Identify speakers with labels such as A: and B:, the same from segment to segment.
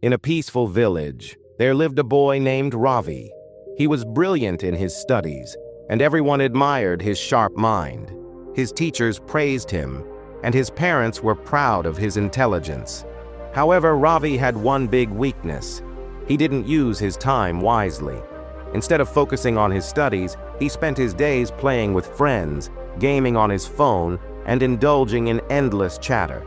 A: In a peaceful village, there lived a boy named Ravi. He was brilliant in his studies, and everyone admired his sharp mind. His teachers praised him, and his parents were proud of his intelligence. However, Ravi had one big weakness. He didn't use his time wisely. Instead of focusing on his studies, he spent his days playing with friends, gaming on his phone, and indulging in endless chatter.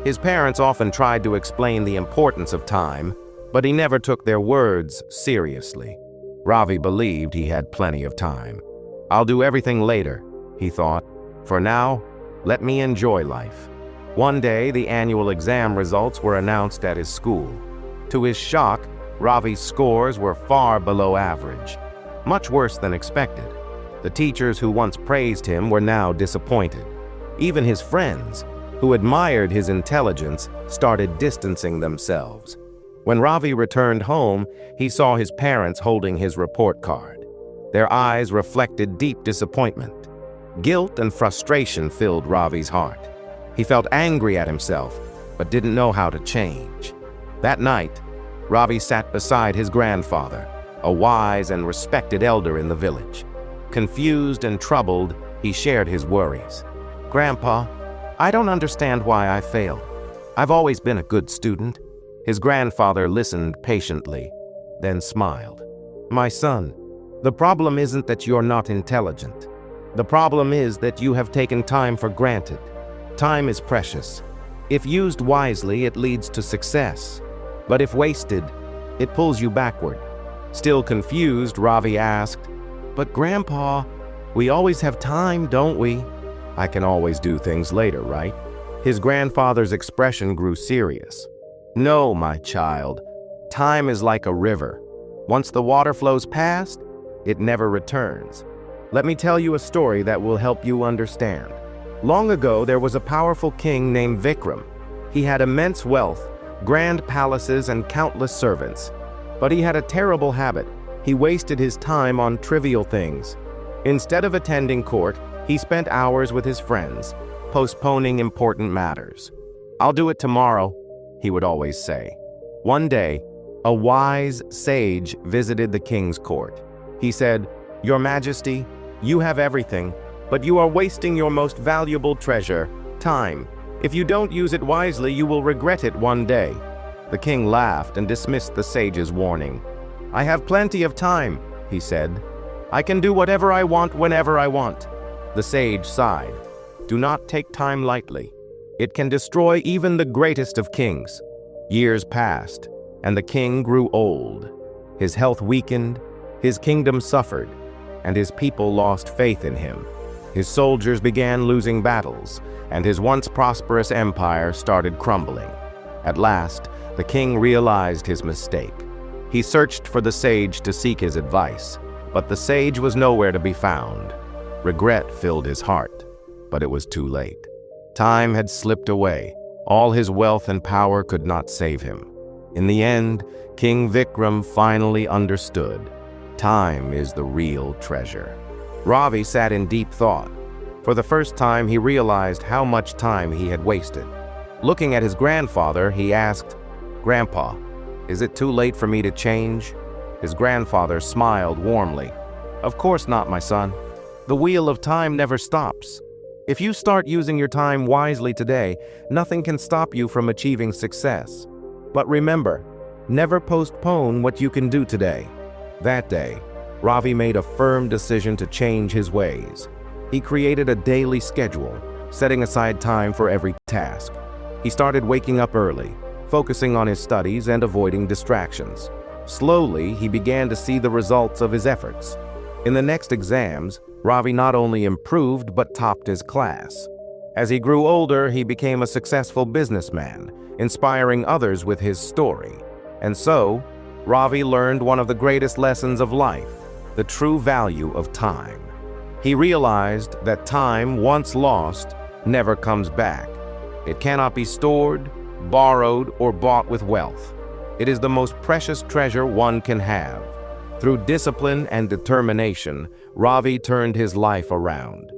A: His parents often tried to explain the importance of time, but he never took their words seriously. Ravi believed he had plenty of time. "I'll do everything later," he thought. "For now, let me enjoy life." One day, the annual exam results were announced at his school. To his shock, Ravi's scores were far below average, much worse than expected. The teachers who once praised him were now disappointed. Even his friends, who admired his intelligence, started distancing themselves. When Ravi returned home, he saw his parents holding his report card. Their eyes reflected deep disappointment. Guilt and frustration filled Ravi's heart. He felt angry at himself, but didn't know how to change. That night, Ravi sat beside his grandfather, a wise and respected elder in the village. Confused and troubled, he shared his worries. "Grandpa, I don't understand why I failed. I've always been a good student." His grandfather listened patiently, then smiled. "My son, the problem isn't that you're not intelligent. The problem is that you have taken time for granted. Time is precious. If used wisely, it leads to success. But if wasted, it pulls you backward." Still confused, Ravi asked, "But Grandpa, we always have time, don't we?" "I can always do things later, right?" His grandfather's expression grew serious. "No, my child. Time is like a river. Once the water flows past, it never returns. Let me tell you a story that will help you understand. Long ago, there was a powerful king named Vickram. He had immense wealth, grand palaces, and countless servants. But he had a terrible habit. He wasted his time on trivial things. Instead of attending court, he spent hours with his friends, postponing important matters. "I'll do it tomorrow," he would always say. One day, a wise sage visited the king's court. He said, "Your Majesty, you have everything, but you are wasting your most valuable treasure, time. If you don't use it wisely, you will regret it one day." The king laughed and dismissed the sage's warning. "I have plenty of time," he said. "I can do whatever I want whenever I want." The sage sighed. "Do not take time lightly. It can destroy even the greatest of kings." Years passed, and the king grew old. His health weakened, his kingdom suffered, and his people lost faith in him. His soldiers began losing battles, and his once prosperous empire started crumbling. At last, the king realized his mistake. He searched for the sage to seek his advice, but the sage was nowhere to be found. Regret filled his heart, but it was too late. Time had slipped away. All his wealth and power could not save him. In the end, King Vickram finally understood. Time is the real treasure. Ravi sat in deep thought. For the first time, he realized how much time he had wasted. Looking at his grandfather, he asked, "Grandpa, is it too late for me to change?" His grandfather smiled warmly. "Of course not, my son. The wheel of time never stops. If you start using your time wisely today, nothing can stop you from achieving success. But remember, never postpone what you can do today." That day, Ravi made a firm decision to change his ways. He created a daily schedule, setting aside time for every task. He started waking up early, focusing on his studies and avoiding distractions. Slowly, he began to see the results of his efforts. In the next exams, Ravi not only improved but topped his class. As he grew older, he became a successful businessman, inspiring others with his story. And so, Ravi learned one of the greatest lessons of life, the true value of time. He realized that time, once lost, never comes back. It cannot be stored, borrowed, or bought with wealth. It is the most precious treasure one can have. Through discipline and determination, Ravi turned his life around.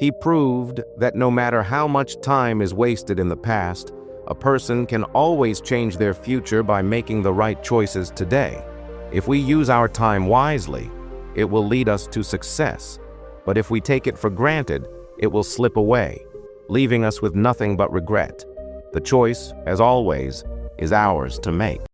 A: He proved that no matter how much time is wasted in the past, A person can always change their future by making the right choices today. If we use our time wisely, it will lead us to success. But if we take it for granted, it will slip away, leaving us with nothing but regret. The choice, as always, is ours to make.